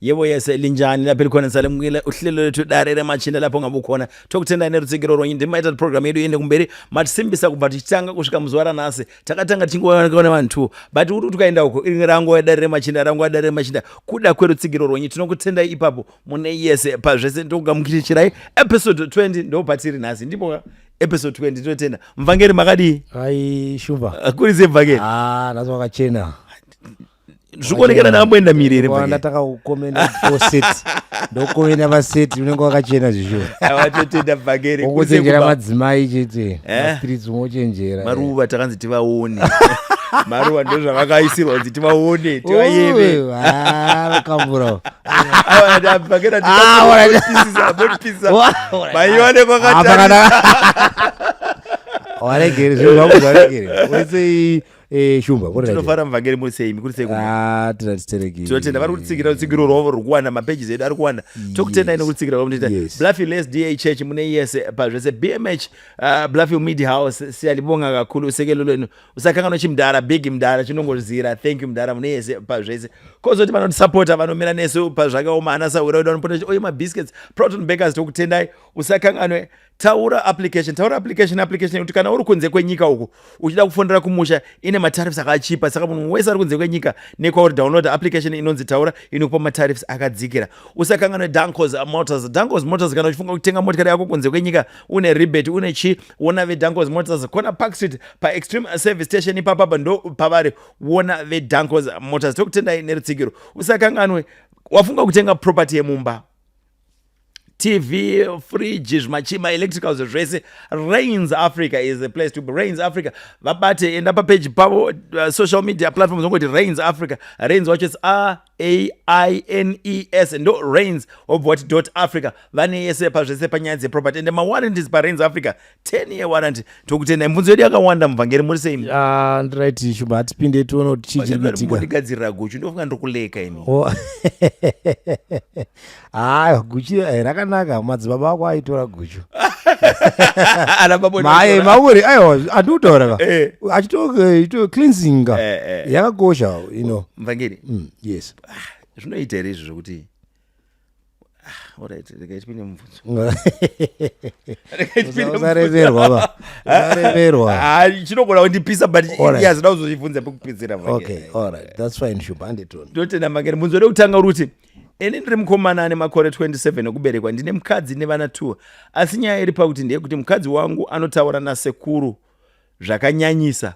Yebo yese linjani lapha elikhona salemukile uhlelo lethu dare Remachinda lapho ngabukhona tokutenda nerutsigiro ronyi ndimaita program yedu yende kumberi matisimbisa kubva tichitanga kusvika muzwara nasi takatanga tingoona vantu but uri tukaenda uko rango dare Remachinda rango dare Remachinda kuda kwerutsigiro ronyi tinokutenda ipapo mune yese pazvese ndokugamukichirai episode 20 ndo patiri nasi ndipo episode 20 totenda mvangeri makadi ai shumba kurize mvangeri nazo wakachena zvikonekera ndakamboenda miriri bwana nataka ukomenda set ndokomenda vaseti unenge wakachena zvizvo awatotenda mvangeri kuzenjera madzimai chete streets mochenjera maruva takanzi tivaone maruva ndozvavakaisirwa kuti tivaone tivayeve kambura mvangeri ndopisa maiwane kwakatara waregere zviro zvangu zvaregere wese shumba tinofara mvangeri murisei tinatiterekei tinotenda vari kutsikira rutsigiro rwavo rwukuwanda mapages edu ari kuwanda tokutenda ine kutsikira kwamutita Bluffy Les DHH mune yese pazvese BMH Bluffy Media House siyalibonga kakhulu usekelo lwenu usakangana chimdara big mdara chinongozira thank you mdara mune yese pazvese kozoti vanotisapota vanomira nesu pazvakaoma anasaura uda unopona oye mabiscuits Proton Bakers tokutendai usakanganwe taura application kuti kana uri kunze kwenyika uko uchida kufondera kumusha ine matariffs akachipa saka munhu wese ari kunze kwenyika nekwauri download application inonzi taura inokupa matariffs akadzikira usakanganwe Dankos Motors kana uchifunga kutenga motikari yako kunze kwenyika une rebate une chi wona veDankos Motors kona Park Street pa Extreme Service Station ipapa ndo pavari wona veDankos Motors tokutendai nerutsigiro usakanganwe wafunga kutenga property yemumba TV, fridge, machima, electricals, zvese. Rains Africa is the place to be. Rains Africa. Vabate enda pa page pavo social media platforms ngoti Rains Africa. Rains which is RAINES ndo Rains of what .Africa. Vane yese pa zvese panyadzi property and ma warranties pa Rains Africa 10-year warranty. Tokutenda mvunzo yedu yakawanda mvangeri muri sei? Right shumba atipinde tuono tichichitika. Mundigadzira guchu ndofunga ndokuleka ini. Guchu rakanaka madzibaba ako aitora guchu mai mauri aiwa andutaura achito cleansing yakakosha mvangeri yes zvinoita here izvo zvokuti alright rekaitipinde mubvunzo usareverwa chinogona kundipisa but yazida kuzozvibvunza pekupedzera okay alright that's fine shumba anditoni ndotenda mvangeri mubvunzo rekutanga uri kuti ini ndiri mukomana ane makore 27 okuberekwa ndine mukadzi nevana 2 asi nyaya iri pakuti ndeyekuti mukadzi wangu anotaura nasekuru zvakanyanyisa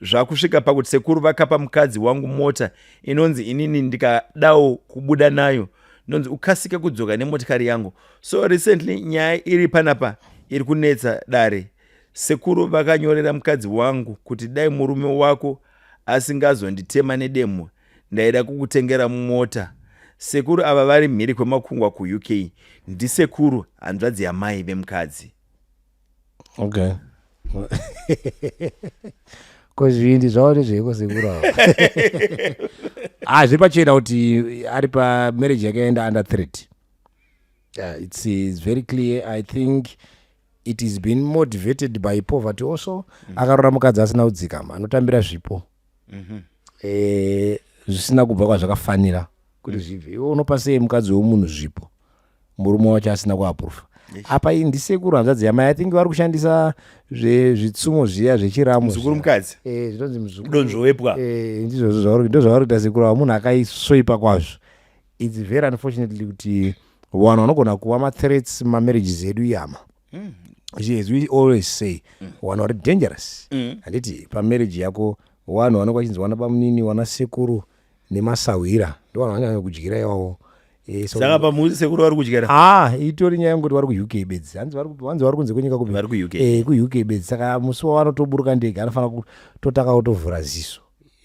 zvakusvika pakuti sekuru vakapa mukadzi wangu mota inonzi inini ndikadawo kubuda nayo inonzi ukasike kudzoka nemotikari yangu so recently nyaya iri panapa iri kunetsa dare sekuru vakanyorera mukadzi wangu kuti dai murume wako asingazonditema nedemo ndaida kukutengera mota sekuru ava vari mhiri kwemakungwa kuUK ndisekuru hanzvadzi yamai vemukadzi okay kozvindi zvavo zveiko sekuru ava zviri pachena kuti ari pamarriage yakaenda under threat it's very clear I think it is been motivated by poverty also akarora mukadzi asina kudzikama anotambira zvipo zvisina kubva kwazvakafanira kuti zvibve iwe unopa sei mukadzi womunhu zvipo murume wacho asina kuapurufa apa iyi ndisekuru hanzvadzi yamai I think vari kushandisa zvitsumo zviya zvechiramo muzukuru mukadzi zvinonzi muzukuru donzvo wepwa ndizvo zvavari kuita sekuru ava munhu akaisvoipa kwazvo it's very unfortunately kuti vanhu vanogona kuva mathreats mamarriages edu iyama as we always say vanhu vari dangerous handiti pamarriage yako vanhu vanenge vachinzi vana bamunini vana sekuru nemasawira ndo vanhu vanyanya kudyira iwawo saka pamuzi sekuru vari kudyira itori nyaya yekuti vari kuUK bedzi hanzi vari kunze kwenyika kupi vari kuUK bedzi saka musi wavanotoburuka ndege anofana kutotaka kutovhura ziso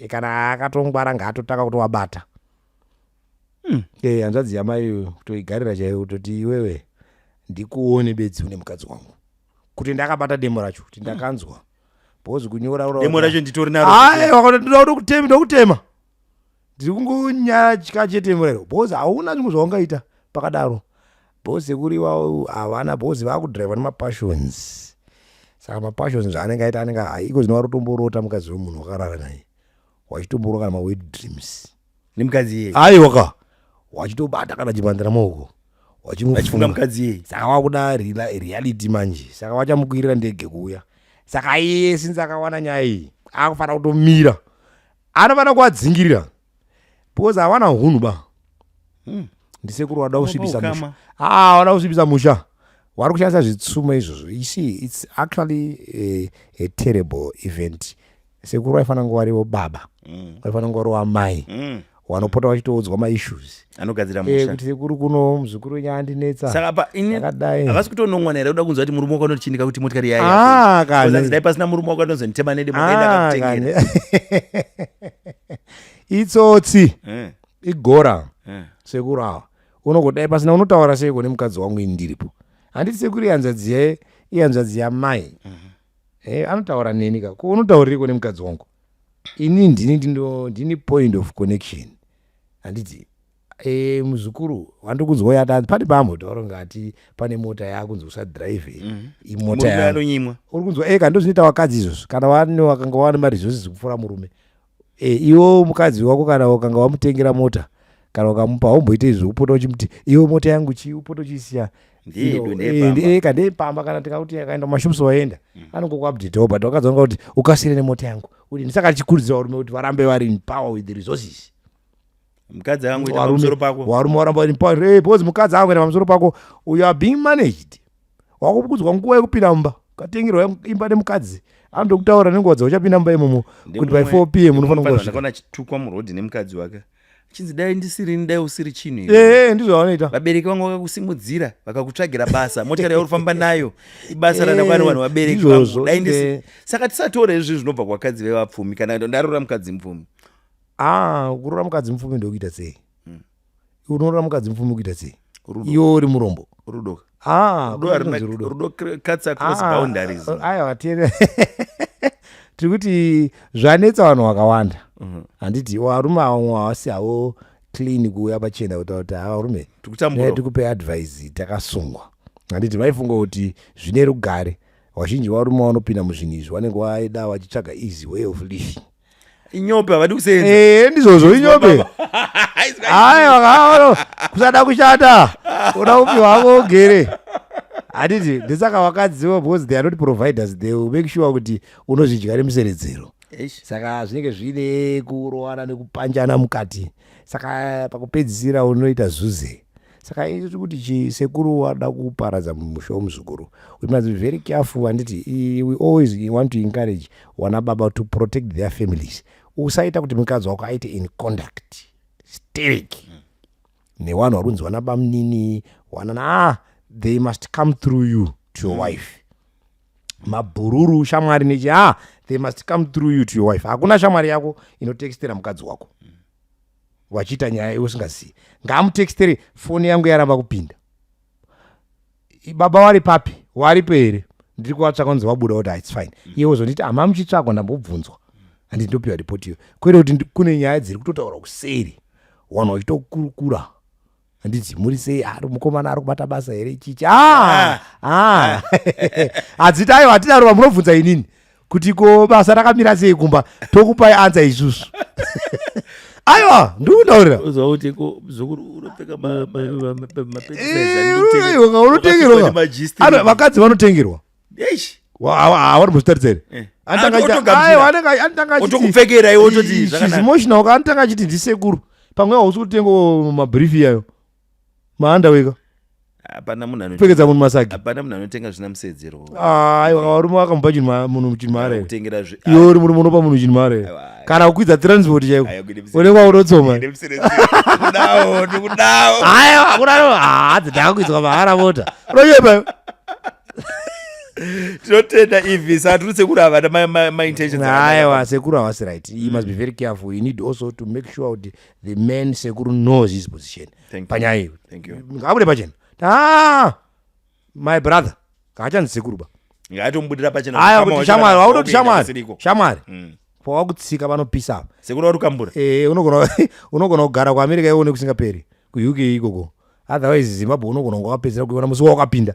kana akatongwara ngaatotaka kutovabata hanzvadzi yamai kutoigarira chaiyo kutoti iwewe ndikuone bedzi une mukadzi wangu kuti ndakabata demo racho kuti ndakanzwa bhozi kunyora demo racho nditori naro ndokutema ndiri kungonyatya chete murero bhozi hauna zvimwe zvaungaita pakadaro bhozi sekuri iwavo havana bhozi vaakudhiraivha nemapassions saka mapassions zvaanenge aita anenge haiko zvino vari kutomborota mukadzi wemunhu wakarara naye wachitomborwa kana mawed dreams nemukadzi iye aiwa ka wachitobata kana chimandira maoko wachimufunga mukadzi yeye. Saka wakuda reality manje, saka wachamukwirira ndege kuuya. Saka iye since akawana nyaya iyi akufana kutomira, anofana kuadzingirira because hawana hunhu ba. Ndisekuru wada kusvibisa musha. Wada kusvibisa musha. Wari kushandisa zvitsuma izvozvo. You see, it's actually a terrible event. Sekuru waifana nguva riwo baba, waifana nguva riwo amai, wanopota wachitoudzwa maissues anogadzira musha kuti sekuru kuno muzukuru wenyu andinetsa. Saka apa ini havasi kutonongwana here kuda kunzwa kuti murume wako anochinika kuti motikari yayo kana dai pasina murume wako anozonitema nede mukaenda kakutengera itsotsi igora sekuru awa unogodai pasina unotaura seiko nemukadzi wangu ini ndiripo. Handiti sekuru iyanzvadzi yamai anotaura neni ka ko unotauriko nemukadzi wangu ini ndini point of connection. Handiti muzukuru wandokunzwa yata pane pambotaura ngati pane mota yakunzwa usadrive imota yanonyimwa uri kunzwa kana ndozvinoita wakadzi izvozvo kana wakanga wane maresources kupfuura murume. Iwo mukadzi wako kana wakanga wamutengera mota kana ukamupa haumboite izvo upota uchimuti iwo mota yangu chii upota uchisiya kandepamba kana tikauti akaenda mumashopusi waenda anongokuupdatewo but wakadzonga kuti ukasire nemota yangu kuti ndisaka achikurudzira varume kuti varambe vari in power with the resources. Mukadzi wangu ita pamusoro pako varume varamba vari in power because mukadzi wangu ita pamusoro pako you are being managed. Wakubudzwa nguva yekupinda mumba ukatengerwa imba nemukadzi anondokutaura nenguva dzauchapinda mumba imomo kuti by 4 p.m. unofanira kuzvakaona chitukwa murodhi nemukadzi wake chinzi dai ndisirini dai usiri chinhu ndizvo vanoita. Vabereki vangu vakakusimudzira vakakutsvagira basa motikari yauri kufamba nayo ibasa radakwana vanhu vabereki vangu dai ndisi. Saka tisataura izvi zvinobva kwakadzi vevapfumi kana ndarora mukadzi mupfumi. Kurora mukadzi mupfumi ndokuita sei? Unorora mukadzi mupfumi kuita sei? Iwo uri murombo rudo rudo cuts across boundaries. Aiwa tiri kuti zvanetsa vanhu vakawanda. Handiti varume vamwe havasi havo clean kuuya pachena kuti varume tikupe advice takasungwa. Handiti vaifunga kuti zvine rugare. Vazhinji varume vanopinda muzvinhu izvi vanenge vaida vachitsvaga easy way of living. Inyope havadi kusenza. Ndizvozvo inyope. Aiwa kusada kushata uda upi wako ugere. Handiti ndisaka vakadziwa because they are not providers, they will make sure kuti unozvidya nemuseredzero. Saka zvinenge zvine kurowana nekupanjana mukati. Saka pakupedzisira unoita zuze. Saka iti kuti sekuru wada kuparadza musha womuzukuru. We must be very careful. Handiti we always want to encourage wana baba to protect their families. Usaita kuti mukadzi wako aite in conduct hysteric nevanhu varunzi vana bamnini wana they must come through you to your wife. Mabhururu shamwari nechi they must come through you to your wife. Hakuna shamwari yako inotekstera mukadzi wako wachiita nyaya usingasiyi. Ngaamutekstere foni yangu yaramba kupinda. Baba wari papi? Waripo here? Ndiri kuvatsvaka kunzi wabuda kuti it's fine. Iye uzonditi ama muchitsvakwa ndambobvunzwa. Handiti ndopiwa ripoti iyo. Kwete kuti kune nyaya dziri kutotaura kuseri. Wanhu vachitokurukura. Handiti muri sei mukomana ari kubata basa here chichi. Hadziti aiwa hatidaro munobvunza inini. Kuti ko basa rakamira sei kumba tokupai anza isusu. Aiwa ndikudaurira. Uzwa kuti ko muzukuru unopfeka mapedzeza. Vakadzi vanotengerwa. Havari muzvitaridza here. Otokupfekera iwe ototi zvakanaka. Anotanga achiti ndisekuru. Pamwe hausi kutenga mabrief yayo. Maandaweka. Hapana munhu anopfekedza munhu masagi. Hapana munhu anotenga zvina musedzero. Aiwa varume vakamupa munhu chinhare. Kutengera zvi. Iwe uri munhu unopa munhu chinhare. Kana kukwidza transport chaiko. Unenge unotsoma. Ndikudawo. Aiwa hakuna dzitakakwidza mahara mota. Unoyepa. Tinotenda ivi saturi sekuru havana my intentions. Aiwa sekuru havasi right. You must be very careful. You need also to make sure that the man sekuru knows his position. Panyaya iyo. Thank you. Ngabude pachena. My brother. Kachanzi sekuru ba. Ngatombudira pachena. Aiwa kuti shamwari, wautoti shamwari. Shamwari. Pawakutsika vanopisa. Sekuru vari kukambura. Unogona kugara kuAmerica ione kusingaperi. Ku-UK ikoko. Otherwise Zimbabwe unogona kungapedzera kuiona musi wakapinda.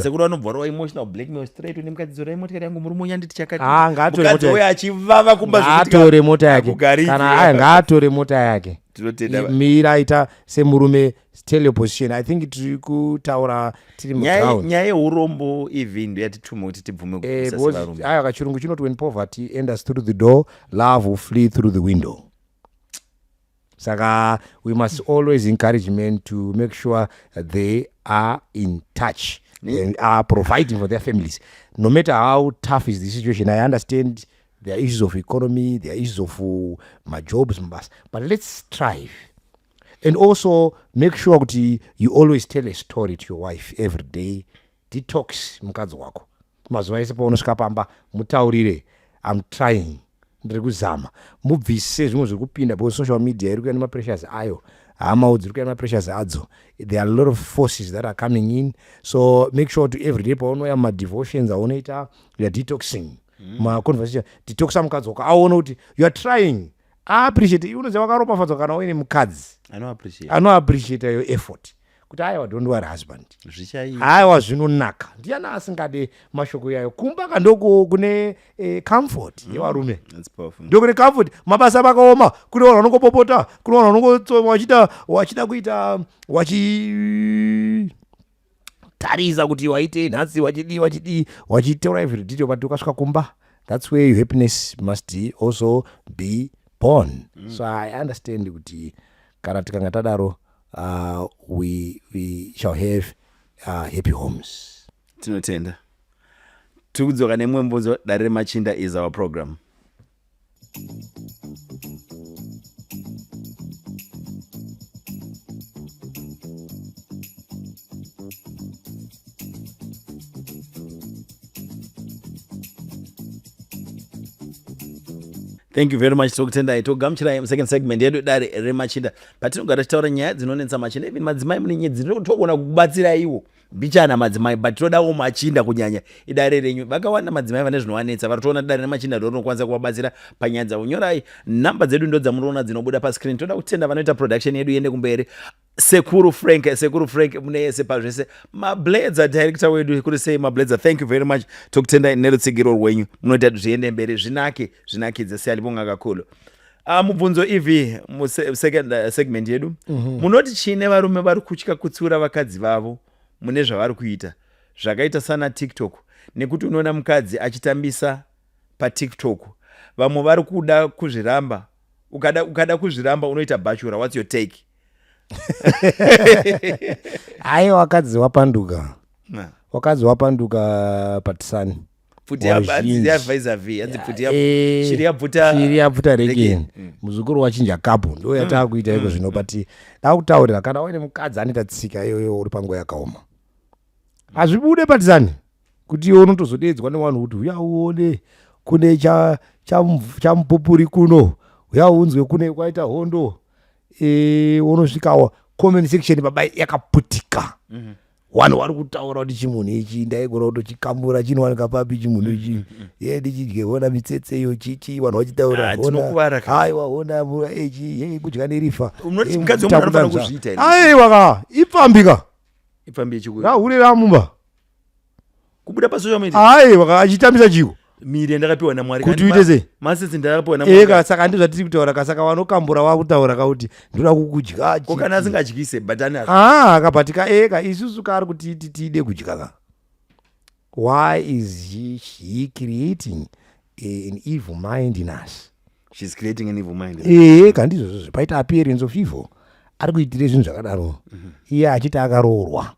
Sekuru anobva emotional blackmail straight nemukadzi zora motikari yangu muri munyanditi chakati. Ngaatore mota yake. Achivava kumba ngaatore mota yake. Kana ngaatore mota yake. mira ita semurume tell your position. I think tiri kutaura tiri muground nyaya yeurombo even yatituma kuti tibvume kusasevarume aya kachirungu chinoti when poverty enters through the door, love will flee through the window. Saka we must always encourage men to make sure they are in touch and are providing for their families. No matter how tough is the situation, I understand there are issues of economy, there are issues of my jobs, but let's strive. And also make sure that you always tell a story to your wife every day. Detox mukadzi wako. Mazuva ese paunosvika pamba mutaurire, I'm trying. Ndiri kuzama. Mubvise zvimwe zviri kupinda because social media iri kuenda pressures ayo. Hama dziri kuenda pressures adzo. There are a lot of forces that are coming in. So make sure to every day paunoya ma devotions aunoita, you are detoxing. Ma conversation detoxa mukadzi wako. Aona kuti you are trying. I appreciate it. Unoziva wakaropafadzwa kana uine mukadzi. I appreciate your effort. Kuti aiwa don't worry husband. Aiwa zvinonaka. Ndiani asingade mashoko yayo. Kumba kandoko kune comfort yevarume. Ndiko kune comfort. Mabasa vakaoma. Kune vanhu vanongopopota. Kune vanhu vanongotsoma wachida kuita tarisa kuti waite nhasi wachitaura every detail but ukasvika kumba. That's where your happiness must also be born. So I understand kuti kana tikanga tadaro we shall have happy homes. Tinotenda. Tikudzoka nemwe mbunzo Dare Remachinda is our program. Thank you very much. Tokutenda itogamuchira second segment yedu Dare Remachinda. Patinogara tichitaura nyaya dzinonetsa machinda. Even madzimai mune nyaya dzinotogona kubatsira iwo. Bichana madzimai but todawo machinda kunyanya idare renyu. Vakawanda madzimai vane zvinovanetsa. Varitoona Dare Remachinda rinokwanisa kuvabatsira panyaya dzavo. Nyorai namba dzedu ndo dzamunoona dzinobuda pascreen. Toda kutenda vanoita production yedu iende kumberi. Sekuru Frank mune yese pazvese. Mabledza director wedu kuri sei Mabledza. Thank you very much. Tokutenda nerutsigiro rwenyu. Munoita zviende mberi zvinake dzese alibonga kakulu. Mubvunzo ivi second segment yedu. Munoti chine varume vari kutya kutsiura vakadzi vavo mune zvavari kuita. Zvakaita sana TikTok. Nekuti unoona mukadzi achitambisa pa TikTok. Vamwe vari kuda kuzviramba. Ukada kuzviramba unoita bachura. What's your take? Aye wakadzi wapanduka. Wakadzi wapanduka Phathisani. Futi advisor V adzi futi shiri yabvuta regeni. Muzukuru wachinja kapu ndo yatakuita iko zvino but dakutaurira kana uine mukadzi anoita tsika iyoyo uri panguva yakaoma. Azvibude Phathisani kuti iwe unotozodedzwa nevanhu kuti uya uone kune chamupupuri kuno. Uya unzwe kune kwaita hondo. Unosvikawa comment section baba yakaputika. Vanhu vari kutaura kuti chimunhu ichi ndaigona kutochikambura chinowanika papi chimunhu ichi. Ndichidye ona mitsetse iyo chichi vanhu vachitaura haiwa ona ichi kudya nerifa. Unoti mukadzi womunhu anofanira kuzviita ere? Aiwa ipambika. Ipambi chikuru. Rahure ramumba. Kubuda pa social media. Aiwa achitambisa chiko. Miri ndakapiwa naMwari. Kuti uite sei? Masisi ndakapiwa naMwari. Saka ndizvo tiri kutaura kasaka vanokambura vakutaura kuti ndoda kukudya. Ko kana asingadyise batana. Akabatika isusu kari kuti tide kudya. Why is she creating an evil mind in us? She's creating an evil mind. Kandizvo paita appearance of evil. Ari kuitire zvinhu zvakadaro. Iye achiti akarorwa.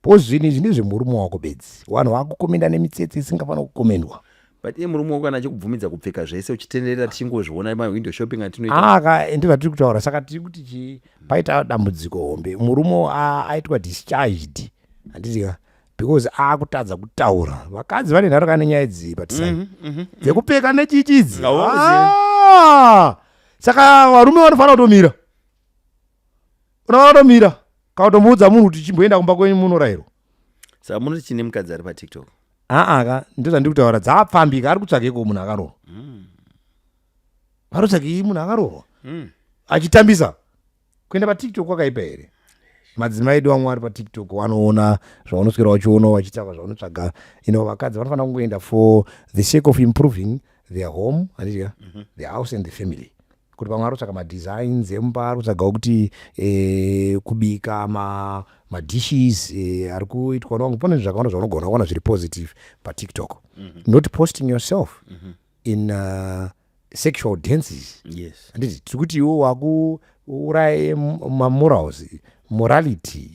Pozvini zvine zvemurume wako bedzi. Vanhu vakukomenda nemitsetse isingafana kukomendwa. But murume wako kana chikubvumidza kupfeka zvese uchitenderera tichingozviona ma window shopping atinoita. Ndizvo tiri kutaura saka tiri kuti paita dambudziko hombe. Murume aitwa discharged. Handizika because akutadza kutaura. Vakadzi vane nharo nenyaya idzi Phathisani. Dzekupfeka nechichidzi. Saka varume vanofana kutomira. Unotomira. Kautomuudza munhu kuti chimboenda kumba kwenyu munorayirwa. Saka munoti chine mukadzi ari pa TikTok. Ndizvo ndiri kutaura dzapfambika ari kutsvageko munhu akarohwa. Varotsvagei munhu akarohwa. Achitambisa. Kuenda pa TikTok kwakaipa here? Madzimai edu vamwe vari pa TikTok vanoona zvavanoswera vachiona vachitsvaka zvavanotsvaga. Vakadzi vanofanira kungoenda for the sake of improving their home, their house and the family. kuti pamwe ari kutsvaga madesigns emba, ari kutsvagawo kuti kubika madishes ari kuitwa nonge pane zvakawanda zvaunogona kuona zviri positive patiktok. Not posting yourself in sexual dances. Yes. Handiti tiri kuti iwo wakuuraye mamorals, morality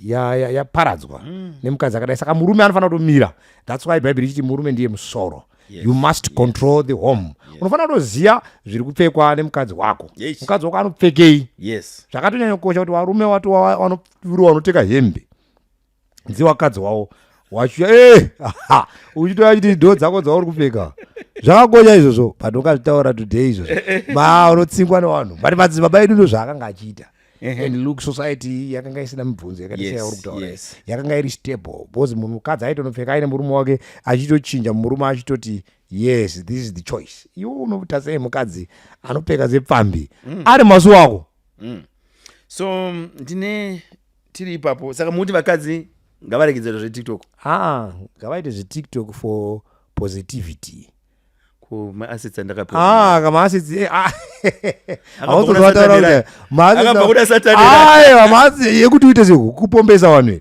yaparadzwa nemukadzi akadai. Saka murume anofanira kutomira. That's why Bible ichiti murume ndiye musoro. Yes. You must control the home. Yes. Unofanira kutoziya zviri kupfekwa nemukadzi wako. Yes. Mukadzi wako anopfekei. Yes. Zvakatonyanya kukosha kuti varume watu vanopfeka hembe dzewakadzi wavo wachiya uchitoya chiti ndo dzako dzauri kupfeka zvakakosha izvozvo, but ungazvitaura today izvozvo unotsingwa nevanhu, but madzibaba edu ndo zvaakanga achiita. And look, society yakanga isina mibvunzo yakati uri kutaura, yakanga iri stable, because mukadzi aitonopfeka aine murume wake achitochinja, murume achitoti yes this is the choice. Iwe unoita sei mukadzi anopfeka zepfambi ari masu wako? So ndine tiri ipapo, saka muti vakadzi ngavarekedze zvetiktok. Ngavaite zvetiktok for positivity. Maassets andakapewa kama-assets yekuti uite sekupombesa vanhu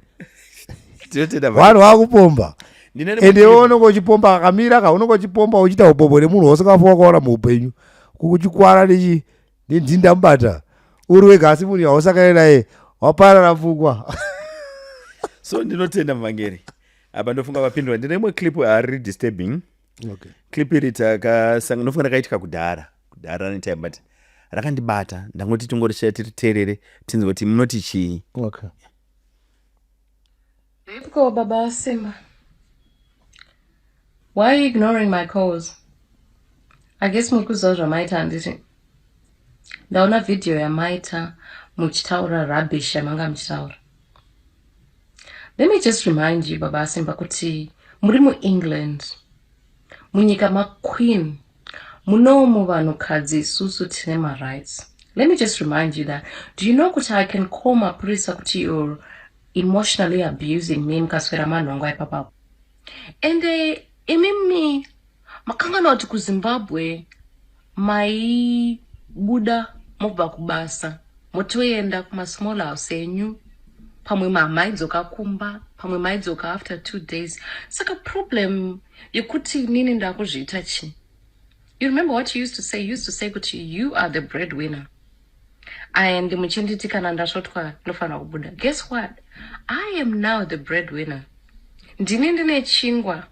vanhu vakupomba ende unonge uchipomba akamira kaunonge uchipomba uchiita upombo nemunhu wausingafo wakaona muupenyu kuchikwara nendinda mubata uri wega, asi munhu yausakaenda naye waparara pfungwa. So ndinotenda muvangeri apa ndofunga vapindura. Ndine imwe clip ari disturbing. Okay. Clip iri ndofunga rakaitika kudhara netime, but rakandibata ndangoti tingoti titerere tinzwe kuti munoti chii. Okay. Go Baba Simba. Why are you ignoring my calls? I guess mukuzozva maita handiti. Ndaona video yamaita muchitaura rubbish yamanga muchitaura. Let me just remind you Baba Simba kuti muri mu-England, munyika ma-queen, munomu vanhukadzi isusu tine ma-rights. Let me just remind you that, do you know kuti I can call mapurisa kuti you're emotionally abusing me mukaswera manhongo ipapapo? And imimi makangana kuti kuZimbabwe maibuda mobva kubasa motoenda kuma-small house enyu, pamwe maidzoka kumba, pamwe maidzoka after 2 days. Saka problem yekuti nini ndakuzviita chi? You remember what you used to say? You used to say kuti you are the breadwinner. And muchinditi kana ndasvotwa ndofana kubuda. Guess what? I am now the breadwinner. Ndini ndine chingwa.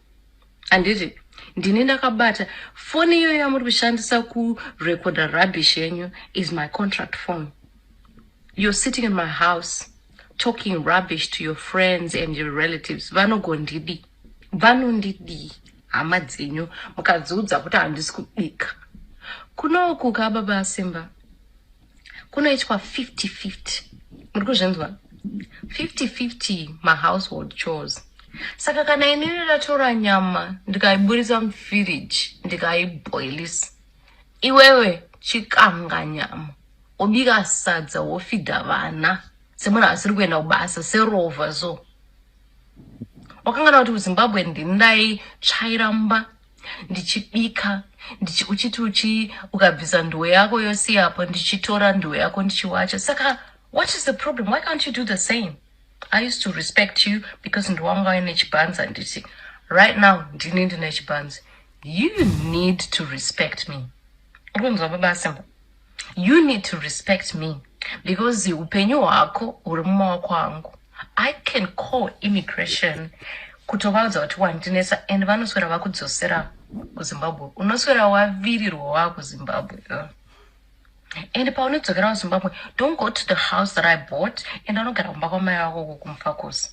Anditi ndini ndakabata. Phone iyo yamuri kushandisa kurecorda rubbish yenyu is my contract phone. You're sitting in my house talking rubbish to your friends and your relatives. Vanogondidi. Vanondidi. Hama dzenyu mukadziudza kuti handisi kubika. Kunoku kaBaba Simba kunoitwa 50-50. Muri kuzvinzwa? 50-50 ma-household chores. Saka kana inini ndatora nyama ndikaiburisa mufiriji ndikaiboilisa, iwewe chikanga nyama obika sadza wofidha vana semunhu asiri kuenda kubasa serova. So wakangana kuti kuZimbabwe ndindaitsvaira mba ndichibika uchiti ukabvisa ndoo yako yose yapo ndichitora ndoo yako ndichiwacha. Saka what is the problem? Why can't you do the same? I used to respect you because ndowanga ine chibanzi anditi. Right now ndini ndine chibanzi. You need to respect me. Ukunzwa Baba Simba? You need to respect me because upenyu hwako uri mumaoko angu. I can call immigration kutovaudza kuti wandinesa and vanoswera vakudzosera kuZimbabwe. Unoswera wavirirwa wakuZimbabwe. And paunodzokera kuZimbabwe, don't go to the house that I bought and unogara kumba kwamai vako kumfakosi.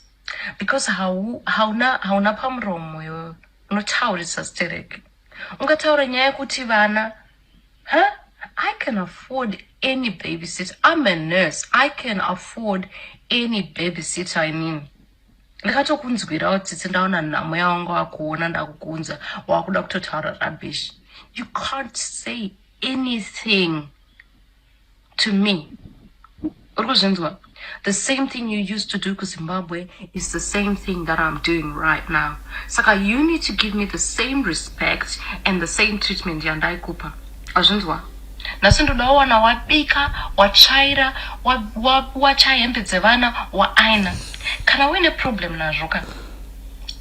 Because hauna pamuromo unotaurisa stereki. Ungataura nyaya kuti vana, I can afford any babysitter. I'm a nurse. I can afford any babysitter I mean. Ndakatokunzwirawo tsitsi ndaona nhamo yawanga wakuona ndakukunza wakuda kutotaura rubbish. You can't say anything to me. Urikuzvinzwa? The same thing you used to do kuZimbabwe is the same thing that I'm doing right now. Saka you need to give me the same respect and the same treatment yandaikupa. Azvinzwa? nasi ndoda wawana wabika, wachaira, wachaya hembe dzevana, waaina. Kana uine problem nazvo ka,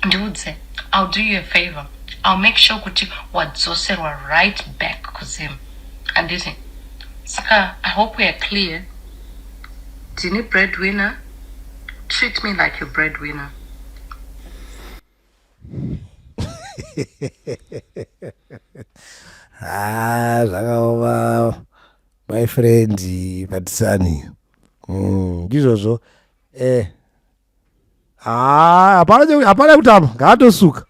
ndiudze. I'll do you a favor. I'll make sure kuti wadzoserwa right back kuzim. Anditi. Saka, I hope we are clear. Dini breadwinner, treat me like your breadwinner. Zvakaoma my friend Phathisani. Ndizvozvo hapana kutama, ngaatosuka.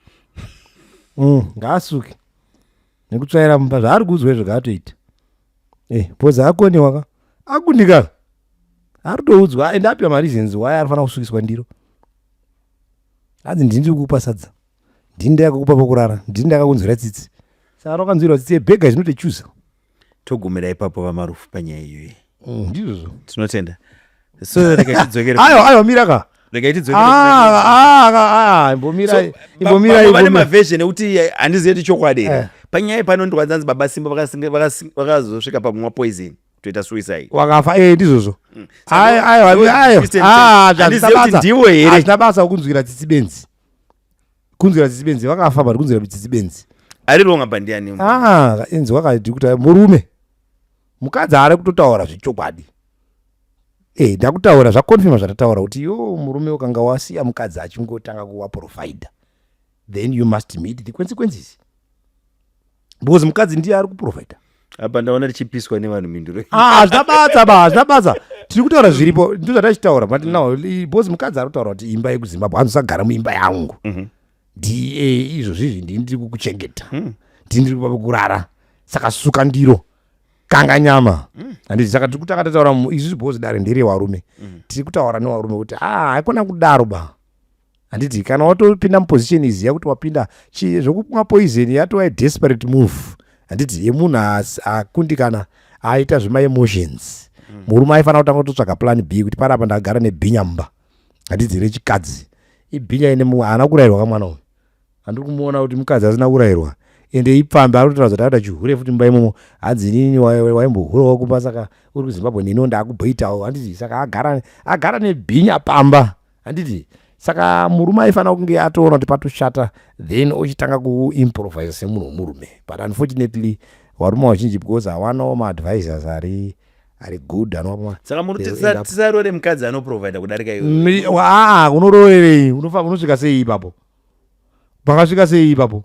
Ngaasuke nekutsvaira mumba zvaari kuzwa izvo ngaatoita. Bhoza akoniwa ka akundikana ari kutoudzwa ende apiwa mareasons why ari fanira kusukiswa ndiro. Hanzi ndini ndiri kukupa sadza, ndini ndakakupa pokurara, ndini ndakakunzwira tsitsi. Saka wakanzwirwa tsitsi yebhega zvinotochuza. Togumira ipapo vaMarufu panyaya iyoyi. Ndizvozvo tinotenda. So rega tidzokere. Aiwa mira ka. Rega tidzokere. Imbomira vane maversion ekuti handizivi kuti chokwadi. Panyaya pano ndikwanzanzi baba Simba vakazosvika pamwa poison toita suicide. Wakafa ndizvozvo. Ndiwo here. Hazvina basa kukunzwira tsitsi benzi. Kunzwira tsitsi benzi vakafa bari kunzwira tsitsi benzi. Ari ronga bandiani. Enzi wakati kuti murume mukadzi ari kutotaura zvechokwadi. Ndakutaura zvakonfirma zvatataura kuti murume ukanga wasiya mukadzi achingotanga kuwa provider, then you must meet the consequences. Because mukadzi ndiye ari kuprovider. Apa ndaona tichipiswa nevanhu minduro. Zvina basa. Tiri kutaura zviripo, ndizvo zvatachitaura. But now because mukadzi ari kutaura kuti imba yekuZimbabwe hanosagara muimba yangu. Izvozvi ndiri kukuchengeta. Ndiri kupa kurara. Saka suka ndiro. Kanga nyama. Handiti saka tiri kutanga tataura izvi bhozi dare ndere varume. Tiri kutaura nevarume kuti haikona kudaro ba. Handiti kana watopinda muposition iziya kuti wapinda zvokumwa poison yatova desperate move. Handiti yemunhu akundikana aita zvema emotions. Murume aifanira kutanga kutotsvaga plan B kuti panapa ndagara nebhinya mumba. Handiti rechikadzi. Ibhinya ine haana kurayirwa kamwana uyu. Handiri kumuona kuti mukadzi asina kurayirwa. Ende ipfamba ari kutoratidza kuti ada chihure futi mumba imomo. Hanzi inini waimbohurawo kumba saka uri kuZimbabwe nino ndakuboitawo. Handiti saka agara nebhinya pamba. Handiti saka murume aifanira kunge atoona kuti patoshata then ochitanga kuimprovise semunhu womurume. But unfortunately varume vazhinji because havanawo maadvisors ari good anova. Saka muri tisarore mukadzi anoprovide kudarika iwe. Unororerei? Unosvika sei ipapo? Pakasvika sei ipapo?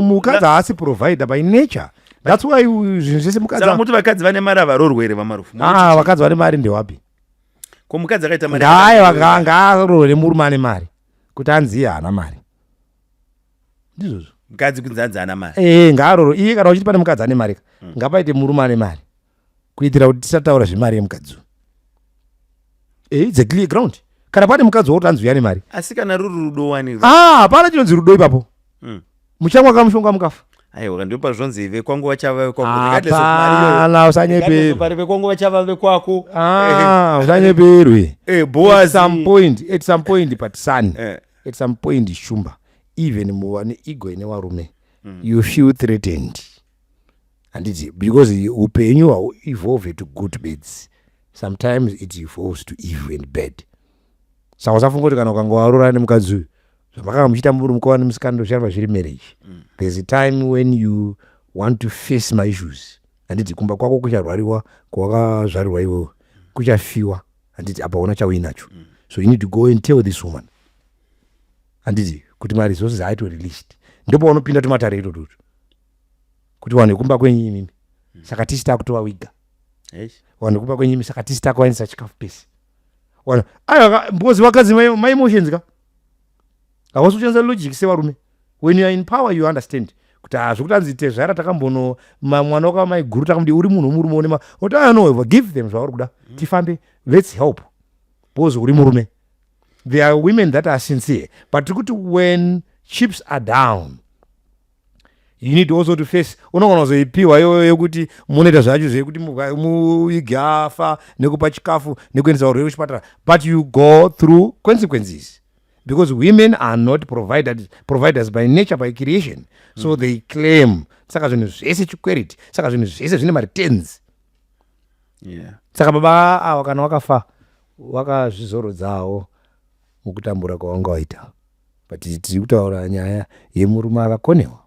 Mukadzi haasi provider by nature. That's why zvinhu zvese mukadzi. Saka muti vakadzi vane mari havarorwe here vaMarufu? Vakadzi vane mari ndewapi? Ko mukadzi akaita mari. Ngaarore murume ane mari kuti anziye haana mari. Ndizvozvo. Mukadzi kunzi anzi haana mari. Ngaarore. Iye kana uchiti pane mukadzi ane mari ngapaite murume ane mari kuitira kuti tisataura zvemari yemukadzi. It's a clear ground. Kana pane mukadzi woti anzi uyu ane mari. Asi kana ruri rudo wani. Hapana chinonzi rudo ipapo. Muchamwa kamushonga mukafa. Aiwa ndipo zvonzi ve kwangu vachava kwangu. Hapana usanyeperwe. Pari ve kwangu vachava ve kwako. Usanyeperwe. Boaz. At some point Phathisani. At some point Shumba. Even muwane ego ine varume. You feel threatened. And because upenyu evolve to good beds. Sometimes it evolves to evil and bad. Saka usafunga kuti kana ukanga warora nemukadzi uyu zvamaka muchita muri mukova nemusikana zvicharamba zviri marriage. There's a time when you want to face my issues. Handiti kumba kwako kucharwariwa kwakazvarirwa iwewe kuchafiwa. Handiti apa una chauinacho. So you need to go and tell this woman. Handiti kuti my resources aitwe released. Ndipo unopinda tumatare itoto. Kuti wane kumba kwenyu mimi. Saka tisita kutoa wiga. Wane kumba kwenyu mimi saka tisita kuwanisa chikafu pesi. Wane because vakadzi my emotions ka. Hawasi kuchanza logic sevarume. When you are in power you understand. Kuti zvekutanzi tezvara takambono mwana waka maiguru takamudi uri munhu murume onema. Kuti no give them zvauri kuda. Tifambe let's help. Because uri murume. There are women that are sincere. But when chips are down, you need also to face. Unogona kuzoipiwa yekuti munoita zvacho zvekuti muigafa nekupa chikafu nekuendesa urwere kuchipatara. But you go through consequences. Because women are not providers by nature, by creation. So they claim saka zvinhu zvese chikwereti, saka zvinhu zvese zvine mari tens. Saka baba ava kana wakafa wakazvizorodzawo mukutambura kwawanga waita, but tiri kutaura nyaya yemurume akakonewa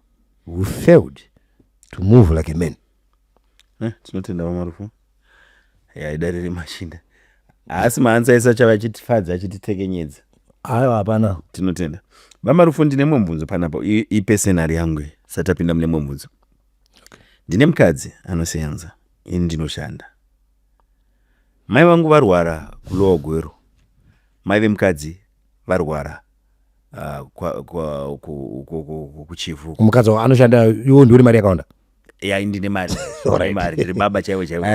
who failed to move like a man. Tinotenda Marufu yaidari Remachinda asi maansaisa chava achitifadza achititekenyedza. Aiwa hapana, tinotenda Marufu. Ndine mubvunzo panapo ipesenari yangu satapinda mune mubvunzo. Ndine mukadzi anosevenza, ini ndinoshanda. Mai vangu varwara kulowa gwero, mai vemukadzi varwara kuchivuko. Mukadzi anoshanda iwo ndiuri mari yakawanda. Ndine mari ndiri baba chaivo chaivo.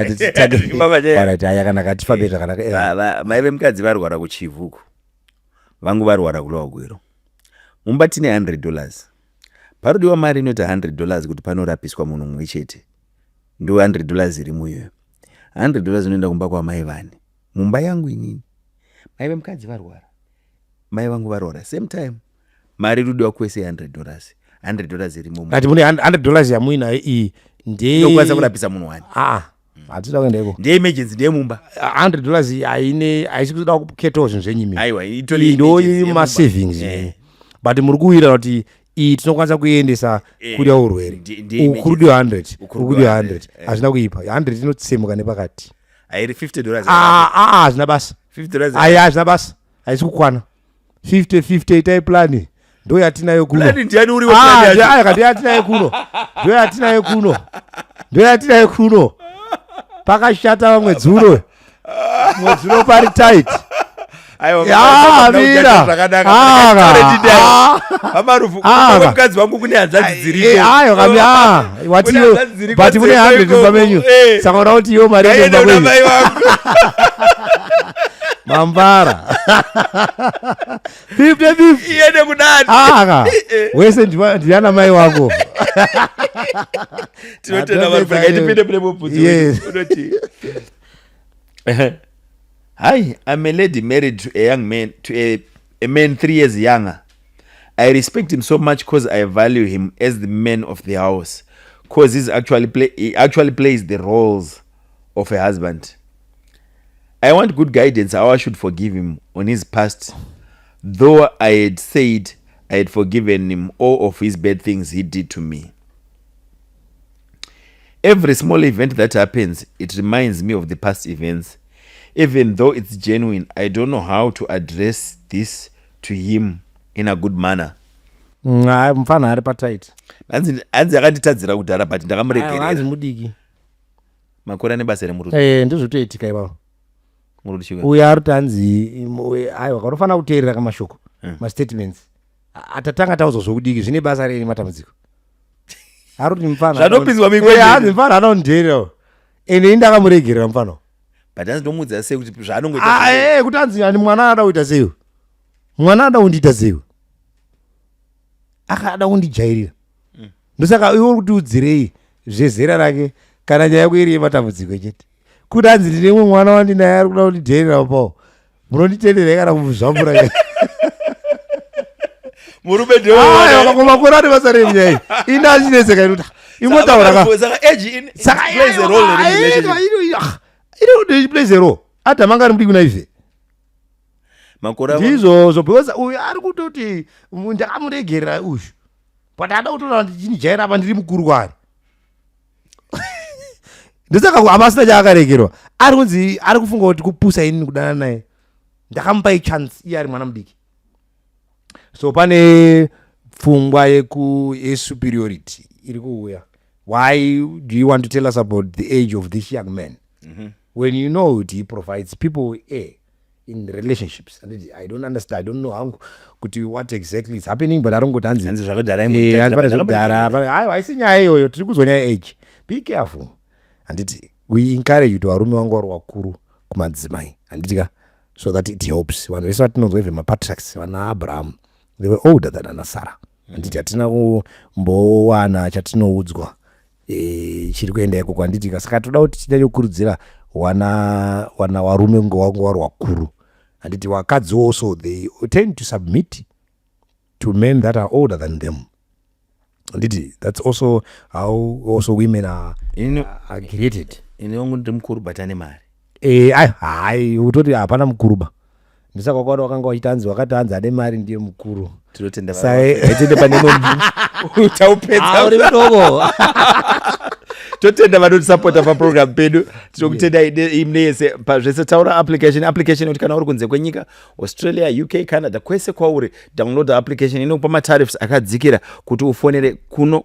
Yakanaka tifabe zvakanaka. Mai vemukadzi varwara kuchivuko, vangu varwara kulowa gwero. Mumba tine $100. Parodiwa mari inoti $100 kuti panorapiswa munhu mumwe chete. Ndo $100 iri muyo. $100 inoenda kumba kwa mai vane. Mumba yangu inini. Mai vemukadzi varwara, mai vangu varwara same time. Mari rudiwa kwese $100. $100 iri mumba. Ati mune $100 yamuina iyi ndokwanisa kurapisa munhu wani. Hatida kuendeko. Ndiye emergency ndiye mumba. $100 haisi kuda kuketawo zvinhu zvenyimi. Aiwa, ndo ma-savings. But muri kuwira kuti iyi tinokwanisa kuendesa kuda urwere. Ukurudiwa 100. Ukurudiwa 100. Hazvina kuipa. 100 inotsemuka nepakati. Airi $50. Hazvina basa. $50. Hazvina basa. Haisi kukwana. 50 itai plani. Ndo yatinayo kuno. Plani ndiani uri weplani yacho? Kati yatinayo kuno. Ndo yatinayo kuno. Ndo yatinayo kuno. Pakashata vamwe dzuro. Mwedzuro pari tight. Mira. Marufu, mukadzi wangu kune hanzadzi dziripo. Ayo kami but mune 100 pamenyu. Saka unaona kuti iyo mari yenda kwenyu. Mambara. 50 iende kudani. Wese ndiana mai wako. Tinotenda Marufu ngaitipinde mune mubvunzo. Unoti hi, I'm a lady married to a young man, to a man 3 years younger. I respect him so much because I value him as the man of the house, because he actually plays the roles of a husband. I want good guidance how I should forgive him on his past, though I had said I had forgiven him all of his bad things he did to me. Every small event that happens, it reminds me of the past events. Even though it's genuine, I don't know how to address this to him in a good manner. Mfana hari patight. Hanzi akanditadzira kudhara but ndakamuregerera. Hanzi mudiki. Makore ane basa remurudo. Ndozvotoitika ivavo. Murudo chiko. Uya ari tanzi aiwa kwaunofana kuteerera kamashoko. Ma-statements. Atatanga tauzozvo kudiki zvine basa rei matambudziko. Ari kuti mfana. Zvatopinzwa mikwete. Hanzi mfana anonditeerera. Ende indakamuregerera mfano. But hanzi ndomuudza sei kuti zvaanongoita. Kuti hanzi ani mwana ada kuita sei. Mwana ada kundiita sei. Akada kundijairira. Ndosaka iwe kuti udzirei zvezera rake kana nyaya yako iri yematambudziko chete. Kuti hanzi ndine mwana wandinaye ari kuda kundijairira pawo. Munonditenderei kana kuzvambura. Murume ndio. Makore ane basa rei nyaya. Ina achinetseka kuti ingotaura ka. Saka age plays a role in the relationship. Ino plays a role. Ata manga ari mudi kuna ife. Makore ndizvo because uyu ari kutoti ndakamuregerera uyu but ada kutoona kuti ndinijaira apa ndiri mukuru kwari. Ndosaka hamasina chaakaregerwa ari kunzi ari kufunga kuti kupusa inini kudana naye ndakamupa chance iye ari mwana mudiki. So pane pfungwa yesuperiority iri kuuya. Why do you want to tell us about the age of this young man when you know that he provides people in relationships? I don't understand. I don't know how what exactly is happening, but I don't go to hanzi zvakadhara haisi nyaya iyoyo tiri kuzwa nyaya age. Be careful. Handiti we encourage kuti varume vangu vari vakuru kumadzimai handitika so that it helps. Vanhu vese vatinonzwa vemapatriarchs vana Abraham they were older than ana Sarah. Handiti hatina kumbowana chatinoudzwa chiri kuenda ikoko handitika. Saka toda kuti tinyanyokurudzira wana varume vangu vari vakuru. Handiti vakadzi also they tend to submit to men that are older than them. Nditi, that's also how also women are created. Inongo ndi mkuru batane mari. Hai utoti hapana mukuruba. Ndisaka kwakati wakanga wachitanzi wakati hanzi ane mari ndiye mukuru. Tinotenda vaitende pane utaupedza uri mudoko. Totenda vanotisupport paprogram pedu. Tinokutenda imwe yese pazvese taura application kuti kana uri kunze kwenyika Australia, UK, Canada kwese kwauri download application inokupa matariffs akadzikira kuti ufonere kuno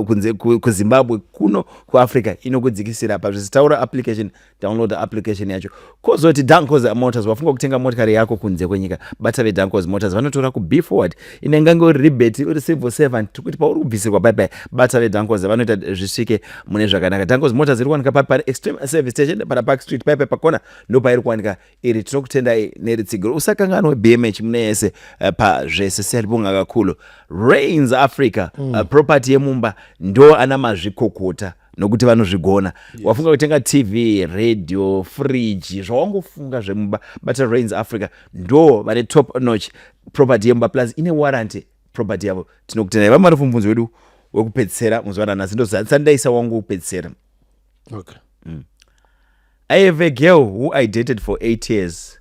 kunze kuZimbabwe kuno kuAfrica inokudzikisira pazvese taura application. Download application yacho. Kozoti Dankos Motors wafunga kutenga motikari yako kunze kwenyika bata veDankos Motors vanotora ku B Forward inenge uri rebate uri civil servant kuti pauri kubvisirwa bye bata veDankos vanoita zvisvike mune zvakanaka. Dankos Motors iri kuwanika pa Extreme Service Station para Park Street pipe pakona ndo iri kuwanika iri tinokutenda neritsigiro usakangano BMH mune yese pa zvese siyalibonga kakulu. Rains Africa property yemumba ndo ana mazvikokota nokuti vanozvigona. Wafunga kutenga TV, radio, fridge, zvawangofunga zvemumba bata Rains Africa ndo vane top notch property yemumba plus ine warranty property yavo. Tinokutenda Marufu mubvunzo wedu wekupedzisira muzuva nhasi ndo sandaisa wangu wekupedzisira. Okay. I have a girl who I dated for 8 years.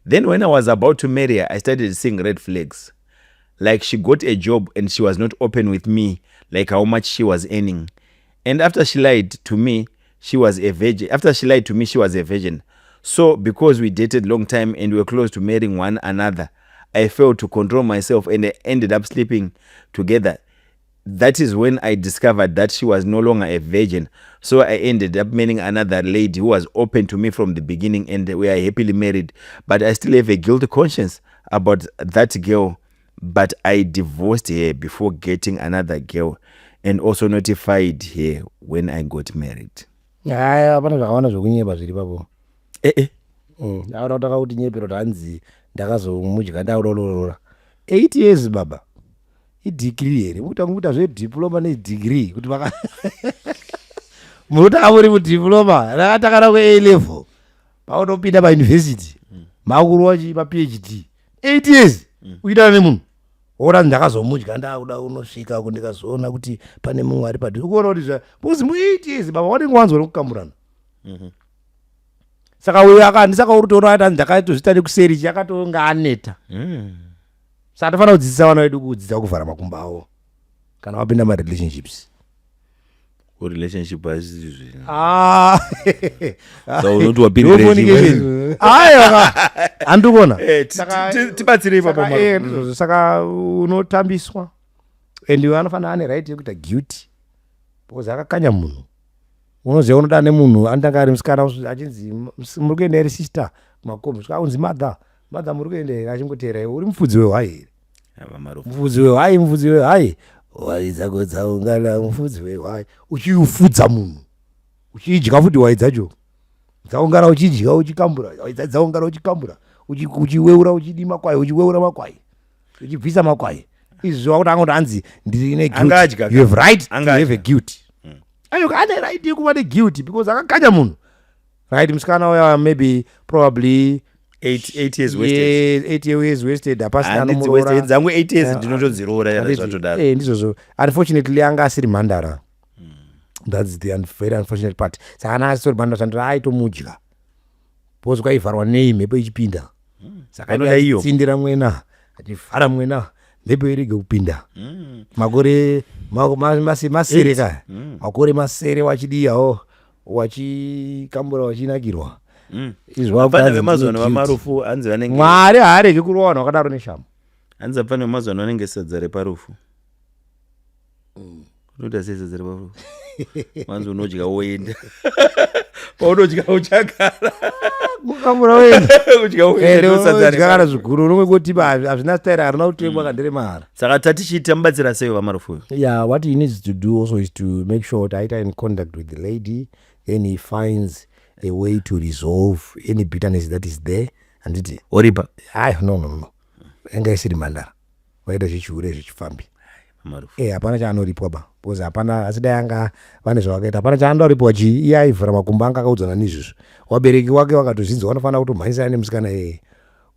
Then when I was about to marry her, I started seeing red flags. Like she got a job and she was not open with me, like how much she was earning. And after she lied to me, she was a virgin. So because we dated long time and we were close to marrying one another, I failed to control myself and I ended up sleeping together. That is when I discovered that she was no longer a virgin. So I ended up marrying another lady who was open to me from the beginning and we are happily married. But I still have a guilty conscience about that girl. But I divorced her before getting another girl and also notified her when I got married. Hapana zvakawana zvokunyepa zviri papo. Aona kutaka kuti nyepero tanzi ndakazomudya ndaurorora. 8 years baba. Degree here. Mutanguta zve diploma ne degree kuti vaka Muta muri mu diploma rakatakana ku A level. Paunopinda pa university. Makuru wachi pa PhD. 8 years. Uita nemunhu. Ora ndakazomudya ndauda unosvika kundikazoona kuti pane mumwe ari padhuze. Ukuona kuti zva muzi mu 8 years baba wadi ngwanzo rokukamburana. Saka uyo akandisaka urutora ati ndakaitozvita nekuseri chakatonga aneta. Saka tofana kudzidzisa vana vedu kudzidza kuvhara makumbo avo kana wapinda marelationships. Relationship azizvi. So unoti wapinda relationship. Andukona. Tibatsirei papa Marufu. Saka unotambiswa. And vanofana ane right yekuita guilty. Because akakanya munhu. Unoziva unoda nemunhu andanga ari musikana achinzi muri kuenda ere sister makombo. Unzi mother muri kuenda achingotera uri mufudzi wehwai. Mufudzi wehwai. Waidza kutsaungana mufudzi wehwai. Uchifudza munhu. Uchidya futi wai dzacho. Dzaungana uchidya uchikambura. Dzaungana uchikambura. Uchiweura uchidi makwai, uchiweura makwai. Uchibvisa makwai. Izvi zvakutanga kuti hanzi ndine guilt. You have right to have a guilt. Ayo ane right yekuva neguilt because akakanya munhu. Right, musikana uya maybe probably 8 years wasted. 8 years wasted. Apasina nomurora. Dzangu 8 years ndinotodzirora zvatodaro. Ndizvo. Unfortunately anga asiri mhandara. That's the very unfortunate part. Saka ana asiri mhandara sandira aitomudya. Because kwaivharwa nemhepo ichipinda. Saka tsindira mwena, achivhara mwena, mhepo irege kupinda. Makore masere kaya. Makore masere wachidiyawo, wachikambura wachinakirwa. Vana vemazuva vamarufu hanzi vanenge Mwari haarege kurowana wakadaro neshama. Hanzi apana vemazuva vanenge sadza reparufu. Unoita sei sadza reparufu? Wanzi unodya woenda. Paunodya uchagara. Kukambura woenda. Udya woenda sadza reparufu. Kana zvikuru unomwe kuti hazvina style harina kutengwa kandiremara. Saka tatichiita mubatsira sei vamarufu? Yeah, what he needs to do also is to make sure that I'm in contact with the lady and he finds a way to resolve any bitterness that is there. And it Oripa. No. Enga isiri mandara. Waida zvichiure zvichifambi. Marufu. Hapana chaanoripa ba. Because hapana asida yanga vane zvavakaita. Hapana chaanoripa chi iye aivhara makumbo anga akaudzana nizvozvo. Wabereki wake vakatozvinzi vanofana kutomhanyisana nemusikana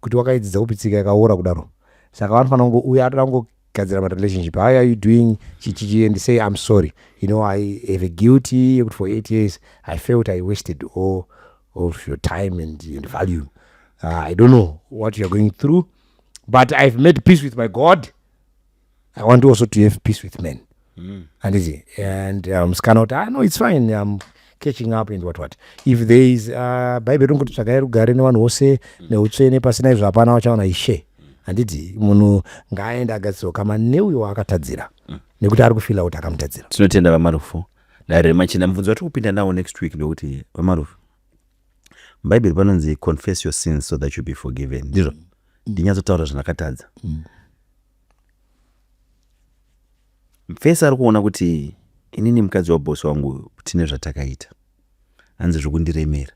kuti wakaidzidza kupitsika yakaora kudaro. Saka vanofana uya atoda kugadzira relationship. How are you doing? Chichichi, and say, I'm sorry. You know, I have a guilty for 8 years. I felt I wasted all of your time and value. I don't know what you're going through, but I've made peace with my God. I want also to have peace with men. And no, it's fine. I'm catching up and what. If there is Bible don't go to tsvagare nevanhu vose neutsvene pasina izvo hapana vachaona ishe. Handiti munhu ngaaenda agadzoka maneuyo waakatadzira nekuti ari kufila kuti akamutadzira. Tinotenda vaMarufu. Remachinda mubvunzo watiri kupinda nawo next week ndokuti vaMarufu, muBhaibheri panonzi confess your sins so that you be forgiven. Ndizvo ndinyatsotaura zvandakatadza. Mufesi ari kuona kuti inini mukadzi wabhosi wangu tine zvatakaita, hanzi zvokundiremera.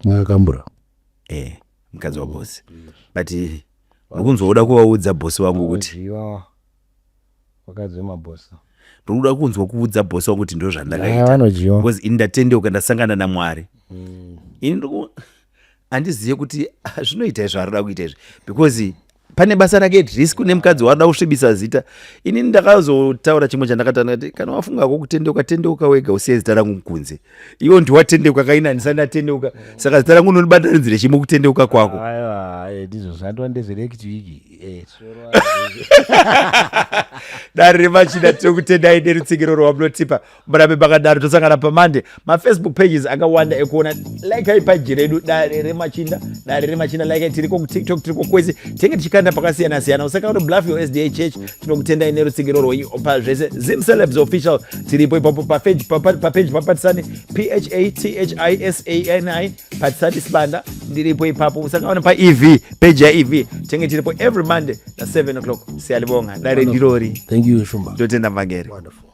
Mwakambura mukadzi wabhosi, but ndikunzoda kuvaudza bhosi wangu kuti wakadzi wemabhosi, ndokuda kunzwa kuudza bhosi wangu kuti ndo zvandakaita, because ini ndatendeuka ndasangana naMwari. Ini handizive kuti zvinoita izvo arida kuita izvi, because pane basa rake risk nemukadzi warida kusvibisa zita. Ini ndakazotaura chimwe chandakati kana wafunga kutendeuka, tendeuka wega usiye zita rangu kunze. Iwo ndiwatendeuka kainanisa ndatendeuka, saka zita rangu unondibandanidzire chimwe kutendeuka kwako. Ndizvo zvandwa ndezverekiti Dari Remachinda tokutendai nerutsigiro rwamunotipa murambe makadaro. Tosangana paMonday. Facebook pages akawanda ekuona. Like page redu Dari Remachinda, Dari Remachinda, like tiriko ku TikTok, tiriko kwezi tenge tichikanda pakasiyana siyana. Usaka kuti Bluff your SDA Church tinokutendai nerutsigiro rwenyu pazvese. Zim Celebs Official tiripo ipapo page Phathisani Phathisani Phathisani Sibanda ndiripo ipapo. Usaka pa EV page ya EV tenge tiripo every Monday at 7 o'clock. Siyalibonga. Dari Ndirori. Thank you, Shumba. Totenda magere. Wonderful.